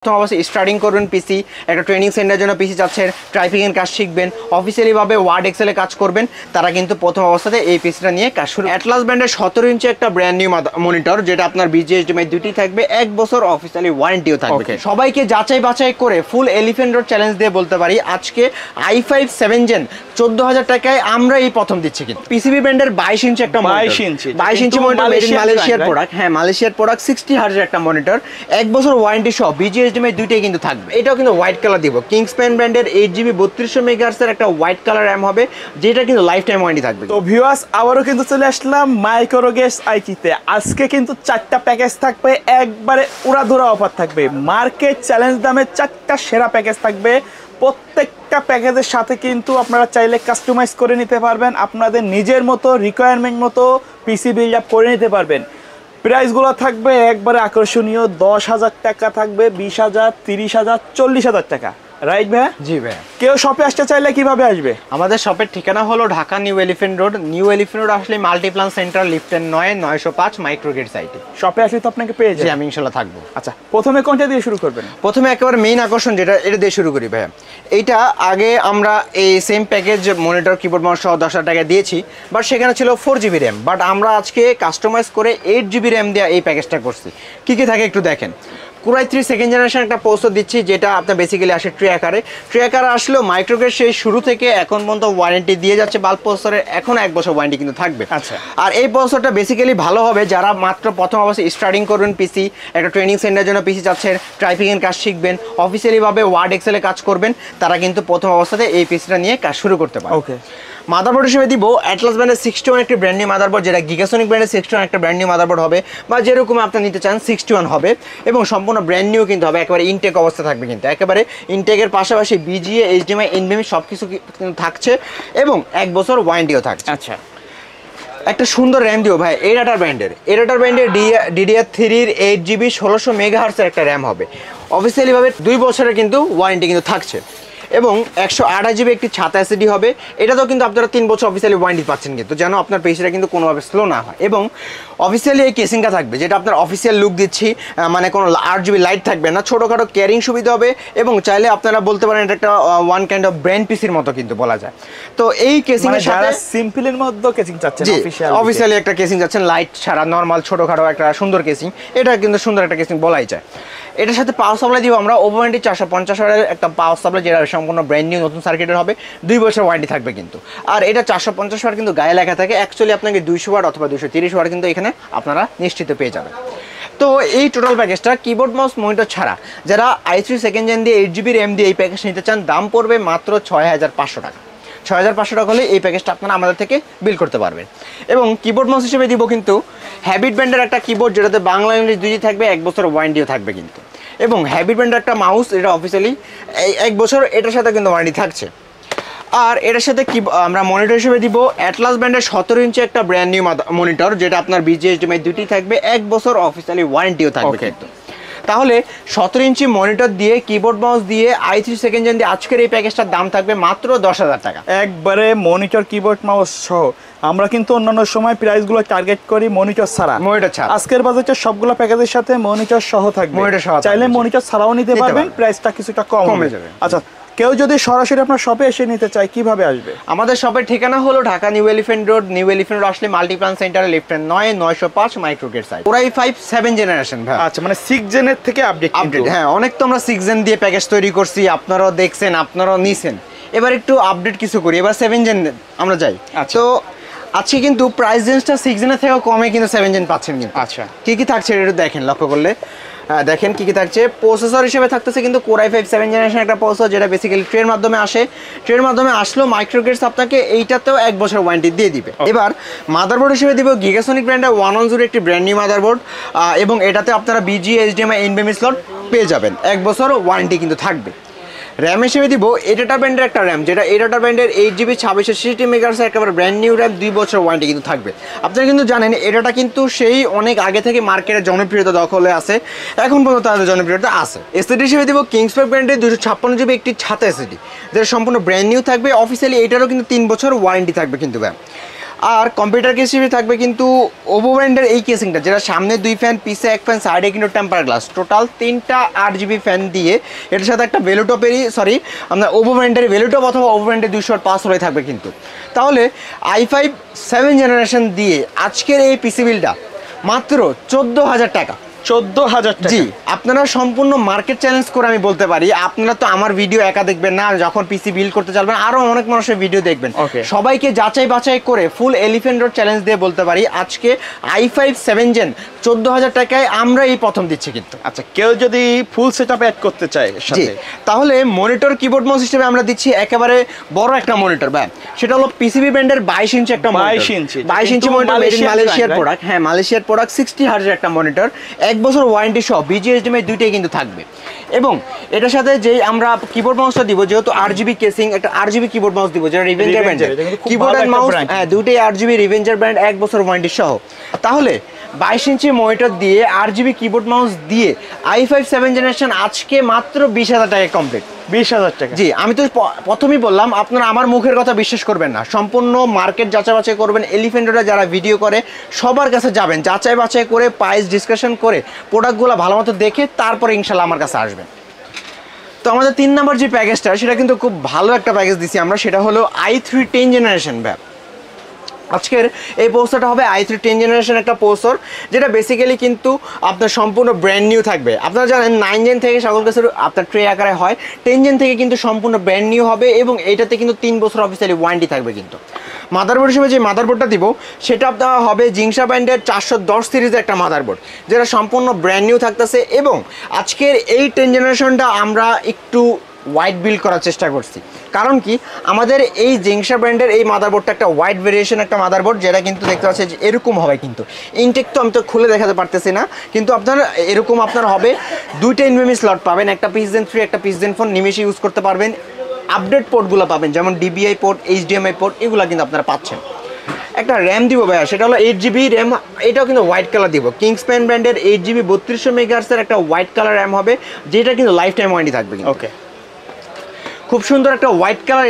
প্রথম অবশ্যই স্টার্টিং করবেন পিসি, একটা ট্রেনিং সেন্টারের জন্য পিসি চাচ্ছেন, টাইপিং এর কাজ শিখবেন, অফিসিয়ালিভাবে ওয়ার্ড এক্সেলে কাজ করবেন, তারা কিন্তু প্রথম অবস্থাতে এই পিসিটা নিয়ে কাজ শুরু। অ্যাটলাস ব্র্যান্ডের 17 ইঞ্চি একটা ব্র্যান্ড নিউ মনিটর, যেটা আপনার BGHDMI দুটি থাকবে, 1 বছর অফিসিয়ালি ওয়ারেন্টিও থাকবে। সবাইকে যাচাই বাছাই করে ফুল এলিফ্যান্ট রোড চ্যালেঞ্জ দিয়ে বলতে পারি আজকে i5 7 জেন 14,000 টাকায় আমরা এই প্রথম দিচ্ছি। কিন্তু পিসিবি ব্র্যান্ডের 22 ইঞ্চি একটা মনিটর, 22 ইঞ্চি মনিটর, মালয়েশিয়ার প্রোডাক্ট। হ্যাঁ, মালয়েশিয়ার প্রোডাক্ট, 60 হার্জের একটা মনিটর, 1 বছর ওয়ারেন্টি সহ BGHDMI দুইটাই কিন্তু থাকবে। এটাও কিন্তু হোয়াইট কালার দিব, কিংসপ্যান ব্র্যান্ডের 8GB 3200 মেগাহার্টজের একটা হোয়াইট কালার র্যাম হবে, যেটা কিন্তু লাইফ টাইম ওয়ারেন্টি থাকবে। তো ভিউয়ার্স, আবারও কিন্তু চলে আসলাম মাইক্রোগেস আইকিতে। আজকে কিন্তু 4টা প্যাকেজ থাকবে, একবারে উড়াধুরা অফার থাকবে, মার্কেট চ্যালেঞ্জ দামে 4টা সেরা প্যাকেজ থাকবে। প্রত্যেকটা প্যাকেজের সাথে কিন্তু আপনারা চাইলে কাস্টমাইজ করে নিতে পারবেন, আপনাদের নিজের মতো রিকোয়ারমেন্ট মতো পিসি বিল্ড আপ করে নিতে পারবেন। প্রাইসগুলো থাকবে একবারে আকর্ষণীয়, 10,000 টাকা থাকবে, 20,000, 30,000, 40,000 টাকা। রাইট ভাই? জি ভাই। কেউ শপে আসতে চাইলে কিভাবে আসবে? আমাদের শপের ঠিকানা হলো Dhaka new elephant road. New elephant road আসলে মাল্টিপ্লান সেন্টার লিফটের 905 মাইক্রোগেট সাইটে। শপে আসলে তো আপনাকে পেয়ে যাবেন। জি, আমি ইনশাআল্লাহ থাকবো। আচ্ছা, প্রথমে কোনটা দিয়ে শুরু করবেন? প্রথমে একেবারে মেইন আকর্ষণ যেটা, এটা দিয়ে শুরু করি ভাইয়া। এইটা আগে আমরা এই same package monitor keyboard mouse সহ 10,000 টাকা দিয়েছি, বাট সেখানে ছিল 4GB র্যাম, বাট আমরা আজকে কাস্টমাইজ করে 8GB র্যাম দিয়ে এই প্যাকেজটা করছি। কি কি থাকে একটু দেখেন। Core i3 সেকেন্ড জেনারেশন একটা প্রসেসর দিচ্ছি, যেটা আপনার বেসিক্যালি আসে ট্রে আকারে আসলেও মাইক্রোগেট সেই শুরু থেকে এখন পর্যন্ত ওয়ারেন্টি দিয়ে যাচ্ছে। বাল্ব প্রসেসরের এখন 1 বছর ওয়ারেন্টি কিন্তু থাকবে। আচ্ছা, আর এই প্রসেসরটা বেসিক্যালি ভালো হবে যারা মাত্র প্রথম অবস্থায় স্টার্টিং করবেন পিসি, একটা ট্রেনিং সেন্টারের জন্য পিসি চাচ্ছেন, টাইপিং এর কাজ শিখবেন, অফিসিয়ালিভাবে ওয়ার্ড এক্সেলে কাজ করবেন, তারা কিন্তু প্রথম অবস্থাতে এই পিসিটা নিয়ে কাজ শুরু করতে পারে। ওকে। মাদারবোর্ড হিসেবে দিব অ্যাটলাস ব্র্যান্ডের 61 একটি ব্র্যান্ড নিউ মাদারবোর্ড, যেটা গিগাসনিক ব্র্যান্ডের 61 একটা ব্র্যান্ড নিউ মাদারবোর্ড হবে, বা যেরকম আপনি নিতে চান 61 হবে, এবং সম্পূর্ণ ব্র্যান্ড নিউ কিন্তু হবে, একেবারে ইনটেক অবস্থা থাকবে। কিন্তু একেবারে ইনটেকের পাশাপাশি BGA, HDMI, NVMe সব কিছু থাকছে, এবং 1 বছর ওয়ারেন্টিও থাকছে। আচ্ছা, একটা সুন্দর র্যাম দিও ভাই, এডাটার ব্র্যান্ডের DDR3 8GB 1600 মেগাহার্টজের একটা র্যাম হবে, অফিসিয়ালিভাবে 2 বছরের কিন্তু ওয়ারেন্টি কিন্তু থাকছে, এবং 128GB একটি ছাতা SSD হবে। এটাতেও কিন্তু আপনারা 3 বছর অফিসিয়ালি ওয়ারেন্টি পাচ্ছেন, কিন্তু যেন আপনার পেজটা কিন্তু কোনোভাবে স্লো না হয়। এবং অফিসিয়ালি এই কেসিংটা থাকবে, যেটা আপনার অফিসিয়াল লুক দিচ্ছি, মানে কোনো 8GB লাইট থাকবে না, ছোটোখাটো ক্যারিং সুবিধা হবে, এবং চাইলে আপনারা বলতে পারেন এটা একটা ওয়ান কাইন্ড অফ ব্র্যান্ড পিসির মতো কিন্তু বলা যায়। তো এই কেসিং এর সাথে সিম্পলের মধ্যে কেসিং চাচ্ছেন, অফিসিয়ালি একটা কেসিং যাচ্ছেন, লাইট ছাড়া নরমাল ছোটোখাটো একটা সুন্দর কেসিং, এটা কিন্তু সুন্দর একটা কেসিং বলাই যায়। এটার সাথে পাওয়ার সাপ্লাই দিব আমরা ওভারেন্টি 450 ওয়াটের একটা পাওয়ার সাপ্লাই, যেটা সম্পূর্ণ ব্র্যান্ড নিউ নতুন সার্কিটের হবে, 2 বছর ওয়ারেন্টি থাকবে কিন্তু। আর এটা 450 ওয়াট কিন্তু গায়ে লেখা থাকে, অ্যাকচুয়ালি আপনাকে 200 ওয়াট অথবা 230 ওয়াট কিন্তু এখানে আপনারা নিশ্চিত পেয়ে যাবেন। তো এই টোটাল প্যাকেজটা কিবোর্ড মাউস মনিটর ছাড়া যারা i3 সেকেন্ড জেন দিয়ে 8GB র্যাম দিয়ে এই প্যাকেজ নিতে চান, দাম পড়বে মাত্র 6,500 টাকা। 6,500 টাকা হলে এই প্যাকেজটা আপনারা আমাদের থেকে বিল করতে পারবেন। এবং কিবোর্ড মাউস হিসেবে দিব কিন্তু হ্যাবিট ব্র্যান্ডের একটা কিবোর্ড, যেটাতে বাংলা ইংলিশ দুইই থাকবে, 1 বছর ওয়ারেন্টিও থাকবে কিন্তু। এবং হ্যাবিট ব্র্যান্ডের একটা মাউস, এটা অফিসিয়ালি 1 বছর এটার সাথে কিন্তু ওয়ারেন্টি থাকছে। আর এটার সাথে কি আমরা মনিটর হিসেবে দিব অ্যাটলাস ব্র্যান্ডের 17 ইঞ্চি একটা ব্র্যান্ড নিউ মনিটর, যেটা আপনার BGHDMI দুটি থাকবে, 1 বছর অফিসিয়ালি ওয়ারেন্টিও থাকবে কিন্তু। তাহলে 17 ইঞ্চি মনিটর দিয়ে কিবোর্ড মাউস দিয়ে i3 সেকেন্ড জেন দিয়ে আজকের এই প্যাকেজটার দাম থাকবে মাত্র 10,000 টাকা। একবারে মনিটর কিবোর্ড মাউস সহ। আমরা কিন্তু অন্যান্য সময় প্রাইসগুলো টার্গেট করি মনিটর ছাড়া। আজকের বাজেটে সবগুলো প্যাকেজের সাথে মনিটর সহ থাকবে, চাইলে মনিটর ছাড়াও নিতে পারবেন, প্রাইসটা কিছুটা কম কমে যাবে। আচ্ছা, কেউ যদি সরাসরি আপনার শপে এসে নিতে চায় কিভাবে আসবে? আমাদের শপের ঠিকানা হলো Dhaka new elephant road. New elephant road আসলে মাল্টিপ্লান সেন্টারে লিফটের 905 মাইক্রোগেট সাইট। Core i5 7 জেনারেশন ভাই। আচ্ছা, মানে 6 জেনের থেকে আপডেট। হ্যাঁ, অনেক তো আমরা 6 জেন দিয়ে প্যাকেজ তৈরি করছি, আপনারাও দেখছেন, আপনারাও নিছেন, এবার একটু আপডেট কিছু করি, এবার 7 জেন আমরা যাই। তো আজকে কিন্তু প্রাইস রেঞ্জটা 6 জেনের থেকেও কমে কিন্তু 7 জেন পাচ্ছেন কিন্তু। আচ্ছা, কি কি থাকছে এটা দেখেন, লক্ষ্য করলে দেখেন কি কি থাকছে। প্রসেসর হিসেবে থাকতেছে কিন্তু Core i5 7 জেনারেশন একটা প্রসেসর, যেটা বেসিক্যালি ট্রের মাধ্যমে আসে। ট্রের মাধ্যমে আসলেও মাইক্রোগেটস আপনাকে এইটাতেও 1 বছর ওয়ারেন্টি দিয়ে দিবে। এবার মাদারবোর্ড হিসেবে দিব গিগাসনিক ব্র্যান্ডের 110 একটি ব্র্যান্ড নিউ মাদারবোর্ড, এবং এটাতে আপনারা BGA, HDMI, NVMe স্লট পেয়ে যাবেন, 1 বছর ওয়ারেন্টি কিন্তু থাকবে। র্যাম হিসেবে দিব এডাটা ব্র্যান্ডের একটা র্যাম, যেটা এডাটা ব্র্যান্ডের 8GB 2660 মেগাহার্টজের একেবারে ব্র্যান্ড নিউ র্যাম, 2 বছর ওয়ারেন্টি কিন্তু থাকবে। আপনারা কিন্তু জানেন এডাটা কিন্তু সেই অনেক আগে থেকে মার্কেটের জনপ্রিয়তা দখলে আছে, এখন পর্যন্ত তাদের জনপ্রিয়তা আছে। এসএসডি হিসেবে দিব কিংসপ্যান ব্র্যান্ডের 256GB একটি ছাতা SSD, যেটা সম্পূর্ণ ব্র্যান্ড নিউ থাকবে, অফিসিয়ালি এটারও কিন্তু 3 বছর ওয়ারেন্টি থাকবে কিন্তু। আর কম্পিউটার কেস হিসেবে থাকবে কিন্তু ওভো ব্র্যান্ডের এই কেসিংটা, যেটা সামনে 2 ফ্যান, পিছে 1 ফ্যান, সাইডে কিন্তু টেম্পার গ্লাস, টোটাল 3টা 8GB ফ্যান দিয়ে এটার সাথে একটা ভেলুটপেরই আপনার ওভো ব্র্যান্ডের ভেলুটপ অথবা ওভো ব্র্যান্ডের 200 পাস হয়ে থাকবে কিন্তু। তাহলে i5 7 জেনারেশন দিয়ে আজকের এই পিসি বিলটা মাত্র 14,000 টাকা। 14,000 টাকা। জি, আপনারা সম্পূর্ণ মার্কেট চ্যালেঞ্জ করে আমি বলতে পারি, আপনারা তো আমার ভিডিও একা দেখবেন না, যখন পিসি বিল্ড করতে চাইবেন আরো অনেক মানুষের ভিডিও দেখবেন, সবাইকে যাচাই বাছাই করে ফুল এলিফ্যান্ট রোড চ্যালেঞ্জ দিয়ে বলতে পারি আজকে i5 7 জেন 14,000 টাকায় আমরা এই প্রথম দিচ্ছি কিন্তু। আচ্ছা, কেউ যদি ফুল সেটআপ অ্যাড করতে চায় সাথে, তাহলে মনিটর কিবোর্ড মাউস হিসেবে আমরা দিচ্ছি একেবারে বড় একটা মনিটর, সেটা হলো পিসিবি ব্র্যান্ডের 22 ইঞ্চি একটা মনিটর। 22 ইঞ্চি মনিটর, মালয়েশিয়ার প্রোডাক্ট। হ্যাঁ, মালয়েশিয়ার প্রোডাক্ট, 60 হার্জের একটা মনিটর, 1 বছর ওয়ারেন্টি সহ, BGHDMI দুইটাই কিন্তু থাকবে। এবং এটার সাথে যে আমরা কিবোর্ড মাউসটা দিব, যেহেতু 8GB কেসিং, একটা 8GB কিবোর্ড মাউস দিব, যেটা রিভেঞ্জার ব্র্যান্ডের কিবোর্ড এন্ড মাউস। হ্যাঁ, দুইটাই 8GB রিভেঞ্জার ব্র্যান্ড, 1 বছর ওয়ারেন্টি সহ। তাহলে 22 ইঞ্চি মনিটর দিয়ে 8GB কিবোর্ড মাউস দিয়ে i5 7 জেনারেশন আজকে মাত্র 20,000 টাকায় কমপ্লিট। 20,000 টাকা। জি, আমি তো প্রথমেই বললাম, আপনারা আমার মুখের কথা বিশ্বাস করবেন না, সম্পূর্ণ মার্কেট যাচাই বাছাই করবেন। এলিফ্যান্ট রোডে যারা ভিডিও করে সবার কাছে যাবেন, যাচাই বাছাই করে প্রাইস ডিসকাশন করে প্রোডাক্টগুলো ভালো মতো দেখে তারপরে ইনশাল্লাহ আমার কাছে আসবেন। তো আমাদের 3 নম্বর যে প্যাকেজটা, সেটা কিন্তু খুব ভালো একটা প্যাকেজ দিছি আমরা, সেটা হলো i3 10 জেনারেশন। আজকের এই পোস্টারটা হবে i3 10 জেনারেশন একটা পোস্টার, যেটা বেসিক্যালি কিন্তু আপনার সম্পূর্ণ ব্র্যান্ড নিউ থাকবে। আপনারা জানেন 9 জেন থেকে সকল কিছু আপনার ট্রে আকারে হয়, 10 জেন থেকে কিন্তু সম্পূর্ণ ব্র্যান্ড নিউ হবে এবং এটাতে কিন্তু 3 বছর অফিসিয়ালি ওয়ারেন্টি থাকবে কিন্তু। মাদারবোর্ড হিসেবে যে মাদারবোর্ডটা দিব সেটা আপনার হবে জিংসা ব্র্যান্ডের 410 সিরিজের একটা মাদারবোর্ড, যেটা সম্পূর্ণ ব্র্যান্ড নিউ থাকতেছে। এবং আজকের এই 10 জেনারেশনটা আমরা একটু হোয়াইট বিল্ড করার চেষ্টা করছি, কারণ কি আমাদের এই জিংসা ব্র্যান্ডের এই মাদারবোর্ডটা একটা হোয়াইট ভেরিয়েশন একটা মাদারবোর্ড, যেটা কিন্তু দেখতে পাচ্ছি যে এরকম হবে কিন্তু। ইনটেক তো আমি তো খুলে দেখাতে পারতেছি না, কিন্তু আপনার এরকম আপনার হবে, 2টা NVMe স্লট পাবেন, একটা পিস জেন 3 একটা পিস জেন 4, নিমেষে ইউজ করতে পারবেন। আপডেট পোর্টগুলো পাবেন, যেমন DBI পোর্ট, HDMI পোর্ট, এগুলো কিন্তু আপনারা পাচ্ছেন। একটা র্যাম দিব ভাইয়া, সেটা হলো 8GB র্যাম, এটাও কিন্তু হোয়াইট কালার দিব। কিংসপ্যান ব্র্যান্ডের 8GB 3200 মেগাহার্টজের একটা হোয়াইট কালার র্যাম হবে, যেটা কিন্তু লাইফ টাইম ওয়ারেন্টি থাকবে। ওকে, খুব সুন্দর একটা হোয়াইট কালার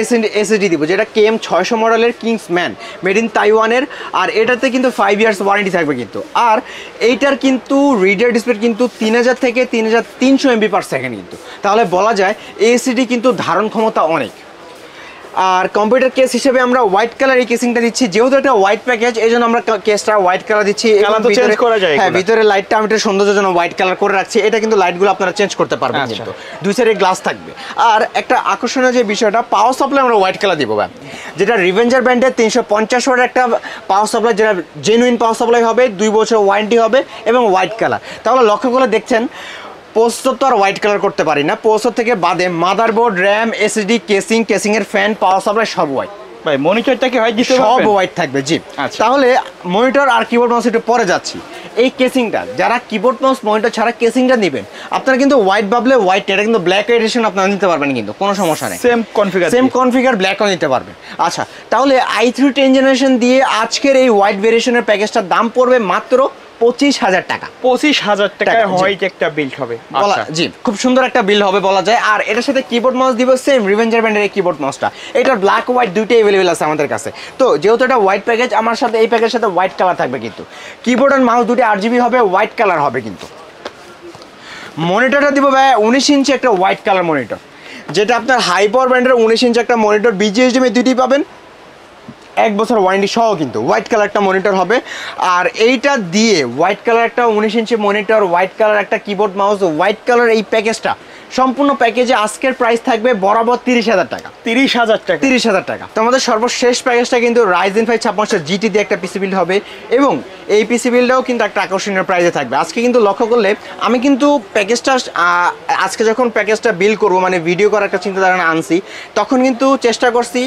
SSD দিব, যেটা KM 600 মডেলের কিংসম্যান, মেড ইন তাইওয়ানের, আর এটাতে কিন্তু 5 ইয়ার্স ওয়ারেন্টি থাকবে কিন্তু। আর এইটার কিন্তু রিডার ডিসপ্লে কিন্তু 3000 থেকে 3300 MB/s কিন্তু। তাহলে বলা যায় SSD কিন্তু ধারণ ক্ষমতা অনেক। আর কম্পিউটার কেস হিসেবে আমরা হোয়াইট কালার এই কেসিংটা দিচ্ছি, যেহেতু একটা হোয়াইট প্যাকেজ, এই জন্য আমরা কেসটা হোয়াইট কালার দিচ্ছি। চেঞ্জ করা যায়। হ্যাঁ, ভিতরে লাইটটা আমি একটু সৌন্দর্যের জন্য হোয়াইট কালার করে রাখছি। এটা কিন্তু লাইটগুলো আপনারা চেঞ্জ করতে পারবেন কিন্তু, 2 সাইডে গ্লাস থাকবে। আর একটা আকর্ষণীয় যে বিষয়টা, পাওয়ার সাপ্লাই আমরা হোয়াইট কালার দিব, যেটা রিভেঞ্জার ব্র্যান্ডের 350 ওয়াটের একটা পাওয়ার সাপ্লাই, যেটা জেনুইন পাওয়ার সাপ্লাই হবে, 2 বছর ওয়ারেন্টি হবে এবং হোয়াইট কালার। তাহলে লক্ষ্য করে দেখছেন, পোস্টার তো আর হোয়াইট কালার করতে পারি না, পোস্টার থেকে বাদে মাদারবোর্ড, র্যাম, SSD, কেসিং এর ফ্যান, পাওয়ার সাপ্লাই সব হোয়াইট। ভাই মনিটরটাকে হোয়াইট দিতে সব হোয়াইট থাকবে। জি, তাহলে মনিটর আর কিবোর্ড মাউস একটু পরে যাচ্ছি। এই কেসিংটা, যারা কিবোর্ড মাউস মনিটর ছাড়া কেসিংটা নেবেন, আপনারা কিন্তু হোয়াইট ভাবলে হোয়াইট, এটা কিন্তু ব্ল্যাক এডিশন আপনারা নিতে পারবেন কিন্তু, কোনো সমস্যা নেই। সেম কনফিগার ব্ল্যাকও নিতে পারবেন। আচ্ছা, তাহলে i3 10 জেনারেশন দিয়ে আজকের এই হোয়াইট ভেরিয়েশনের প্যাকেজটার দাম পড়বে মাত্র 25,000 টাকা। 25,000 টাকায় হোয়াইট একটা বিল্ড হবে। জি, খুব সুন্দর একটা বিল্ড হবে বলা যায়। আর এটার সাথে কিবোর্ড মাউস দিব সেম রিভেঞ্জার ব্র্যান্ডের এই কিবোর্ড মাউসটা, এটা ব্ল্যাক হোয়াইট দুইটাই अवेलेबल আছে আমাদের কাছে। তো যেহেতু এটা হোয়াইট প্যাকেজ, আমার সাথে এই প্যাকেজের সাথে হোয়াইট কালার থাকবে কিন্তু। কিবোর্ড আর মাউস দুটো 8GB হবে, হোয়াইট কালার হবে কিন্তু। মনিটরটা দিব ভাই 19 ইঞ্চি একটা হোয়াইট কালার মনিটর, যেটা আপনার হাই পাওয়ার ব্র্যান্ডের 19 ইঞ্চি একটা মনিটর, BGHDMI দুইটাই পাবেন, 1 বছর ওয়ারেন্টি সহ কিন্তু। হোয়াইট কালার একটা মনিটর হবে। আর এইটা দিয়ে হোয়াইট কালার একটা 19 ইঞ্চি মনিটর, হোয়াইট কালার একটা কিবোর্ড মাউস, হোয়াইট কালার এই প্যাকেজটা সম্পূর্ণ প্যাকেজে আজকের প্রাইস থাকবে বরাবর 30,000 টাকা। 30,000 টাকা। তো আমাদের সর্বশেষ প্যাকেজটা কিন্তু Ryzen 5 5600 GT দিয়ে একটা পিসি বিল্ড হবে, এবং এই পিসি বিল্ডটাও কিন্তু একটা আকর্ষণীয় প্রাইসে থাকবে। আজকে কিন্তু লক্ষ্য করলে আমি কিন্তু প্যাকেজটা আজকে যখন প্যাকেজটা বিল্ড করবো, মানে ভিডিও করার একটা চিন্তাধারণা আনছি, তখন কিন্তু চেষ্টা করছি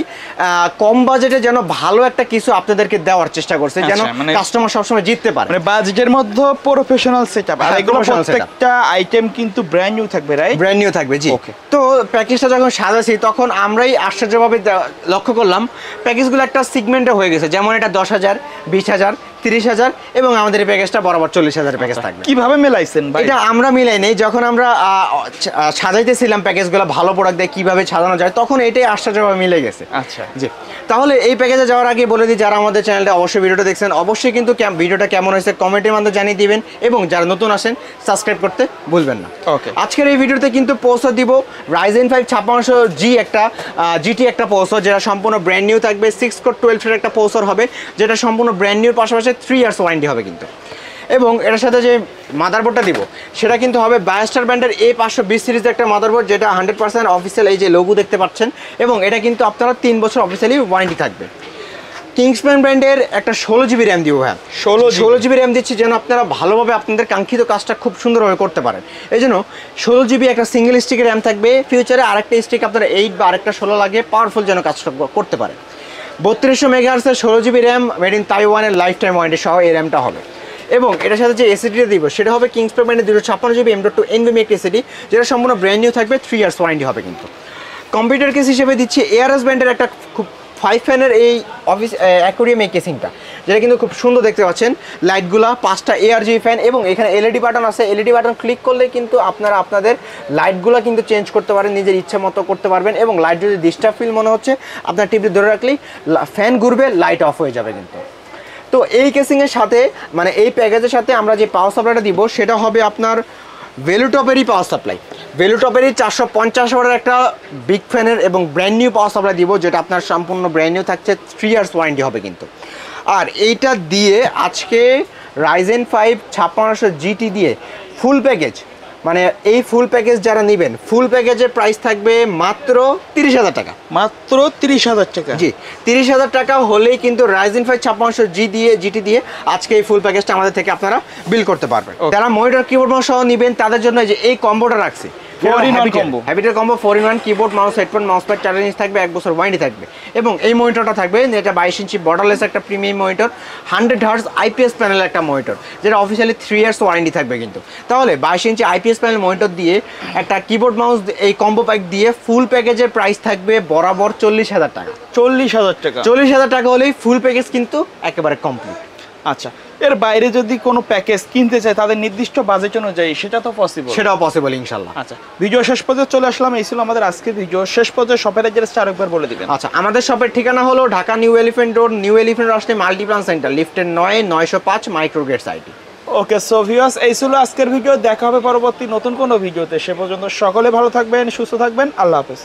কম বাজেটে যেন ভালো একটা কিছু আপনাদেরকে দেওয়ার চেষ্টা করছি, যেন কাস্টমার সবসময় জিততে পারে। মানে বাজেটের মধ্যে প্রফেশনাল সেটআপ, আর এগুলো প্রত্যেকটা আইটেম কিন্তু ব্র্যান্ড নিউ থাকবে, রাইট? ব্র্যান্ড নিউ থাকবে। জি, তো প্যাকেজটা যখন সাজাছি তখন আমরাই আশ্চর্যভাবে লক্ষ্য করলাম প্যাকেজগুলো একটা সিগমেন্টে হয়ে গেছে, যেমন এটা 10,000, 20,000, 30,000 এবং আমাদের এই প্যাকেজটা বরাবর 40,000 প্যাকেজ থাকবে। কিভাবে মেলাইছেন ভাই? এটা আমরা মিলাই নেই, যখন আমরা সাজাইতেছিলাম প্যাকেজগুলো ভালো প্রোডাক্ট দিয়ে কিভাবে সাজানো যায়, তখন এটাই আশ্চর্যভাবে মিলে গেছে। আচ্ছা, জি, তাহলে এই প্যাকেজে যাওয়ার আগে বলে দিই, যারা আমাদের চ্যানেলটা অবশ্যই ভিডিওটা দেখছেন অবশ্যই কিন্তু ভিডিওটা কেমন হয়েছে কমেন্টের মাধ্যমে জানিয়ে দিবেন, এবং যারা নতুন আসেন সাবস্ক্রাইব করতে ভুলবেন না। ওকে, আজকের এই ভিডিওতে কিন্তু প্রসেসর দিব Ryzen 5 5600G একটা GT একটা প্রসেসর, যেটা সম্পূর্ণ ব্র্যান্ড নিউ থাকবে। 6 কোর 12 এর একটা প্রসেসর হবে, যেটা সম্পূর্ণ ব্র্যান্ড নিউর পাশাপাশি 3 ইয়ার্স ওয়ারেন্টি হবে কিন্তু। এবং এটার সাথে যে মাদারবোর্ডটা দিব সেটা কিন্তু হবে বায়োস্টার ব্র্যান্ডের A520 সিরিজের একটা মাদারবোর্ড, যেটা 100% অফিসিয়াল, এই যে লোগো দেখতে পাচ্ছেন, এবং এটা কিন্তু আপনারা 3 বছর অফিসিয়ালি ওয়ারেন্টি থাকবে। কিংসম্যান ব্র্যান্ডের একটা 16GB র্যাম দিব। হ্যাঁ, 16GB র্যাম দিচ্ছি যেন আপনারা ভালোভাবে আপনাদের কাঙ্ক্ষিত কাজটা খুব সুন্দরভাবে করতে পারেন। এই জন্য 16GB একটা সিঙ্গেল স্টিকের র্যাম থাকবে। ফিউচারে আরেকটা স্টিক আপনারা 8 বা আরেকটা 16 লাগে পাওয়ারফুল যেন কাজটা করতে পারে। 3200 মেগাহার্টজের 16GB র্যাম মেড ইন তাইওয়ানের লাইফ টাইম ওয়ারেন্টি সহ এই র্যামটা হবে। এবং এটার সাথে যে এসিডিটা দিব সেটা হবে কিংসম্যান ব্র্যান্ডের 256GB M.2 NVMe একটা এসিডি, যেটা সম্পূর্ণ ব্র্যান্ড নিউ থাকবে, 3 ইয়ার্স ওয়ারেন্টি হবে কিন্তু। কম্পিউটার কেস হিসেবে দিচ্ছি ARS ব্র্যান্ডের একটা খুব 5 ফ্যানের এই অফিস অ্যাকোরিয়াম এই কেসিংটা, যেটা কিন্তু খুব সুন্দর দেখতে পাচ্ছেন। লাইটগুলা 5টা ARGB ফ্যান, এবং এখানে LED বাটন আছে। LED বাটন ক্লিক করলে কিন্তু আপনারা আপনাদের লাইটগুলো কিন্তু চেঞ্জ করতে পারেন, নিজের ইচ্ছা মতো করতে পারবেন। এবং লাইট যদি ডিস্টার্ব ফিল মনে হচ্ছে, আপনার টিপে ধরে রাখলেই ফ্যান ঘুরবে, লাইট অফ হয়ে যাবে কিন্তু। তো এই কেসিংয়ের সাথে মানে এই প্যাকেজের সাথে আমরা যে পাওয়ার সাপ্লাইটা দিব সেটা হবে আপনার ভেলুটপেরই পাওয়ার সাপ্লাই। ভেলুটপেরই 450 ওয়াটের একটা বিগ ফ্যানের এবং ব্র্যান্ড নিউ পাওয়ার সাপ্লাই দিব, যেটা আপনার সম্পূর্ণ ব্র্যান্ড নিউ থাকছে, 3 ইয়ার্স ওয়ারেন্টি হবে কিন্তু। আর এইটা দিয়ে আজকে Ryzen 5 5600GT দিয়ে ফুল প্যাকেজ, মানে এই ফুল প্যাকেজ যারা নেবেন, ফুল প্যাকেজের প্রাইস থাকবে মাত্র 30,000 টাকা। মাত্র 30,000 টাকা? জি, 30,000 টাকা হলেই কিন্তু Ryzen 5 5600GT দিয়ে আজকে এই ফুল প্যাকেজটা আমাদের থেকে আপনারা বিল করতে পারবেন। যারা মনিটর কিবোর্ড মাউস সহ নেবেন তাদের জন্য যে এই কম্বোটা রাখছি, হ্যাবিটের combo 4-in-1 keyboard mouse headphone mouse pad 4 inch থাকবে, 1 বছর ওয়ারেন্টি থাকবে। এবং এই মনিটরটা থাকবে, এটা 22 ইঞ্চি বর্ডারলেস একটা প্রিমিয়াম মনিটর, 100 হার্টজ IPS প্যানেলের একটা মনিটর, যেটা অফিসিয়ালি 3 ইয়ার্স ওয়ারেন্টি থাকবে কিন্তু। তাহলে 22 ইঞ্চি IPS প্যানেল মনিটর দিয়ে একটা কিবোর্ড মাউস এই কম্বো প্যাক দিয়ে ফুল প্যাকেজের প্রাইস থাকবে বরাবর 40,000 টাকা। 40,000 টাকা? 40,000 টাকা হলেই ফুল প্যাকেজ কিন্তু একেবারে কমপ্লিট। আচ্ছা, এর বাইরে যদি কোনো প্যাকেজ কিনতে চায় তাদের নির্দিষ্ট বাজেট অনুযায়ী সেটা তো পসিবল? সেটাও পসিবল ইনশাআল্লাহ। আচ্ছা, ভিডিও শেষ পর্যন্ত চলে আসলাম। এই ছিল আমাদের আজকের ভিডিও। শেষ পর্যন্ত শপের অ্যাড্রেসটা আরেকবার বলে দিবেন। আচ্ছা, আমাদের শপের ঠিকানা হলো Dhaka new elephant road, new elephant road আসলে মাল্টিপ্লান সেন্টার, লিফটের 905 Microgates IT. Okay, so viewers, এই ছিল আজকের ভিডিও। দেখা হবে পরবর্তী নতুন কোনো ভিডিওতে। সে পর্যন্ত সকলে ভালো থাকবেন, সুস্থ থাকবেন। আল্লাহ হাফেজ।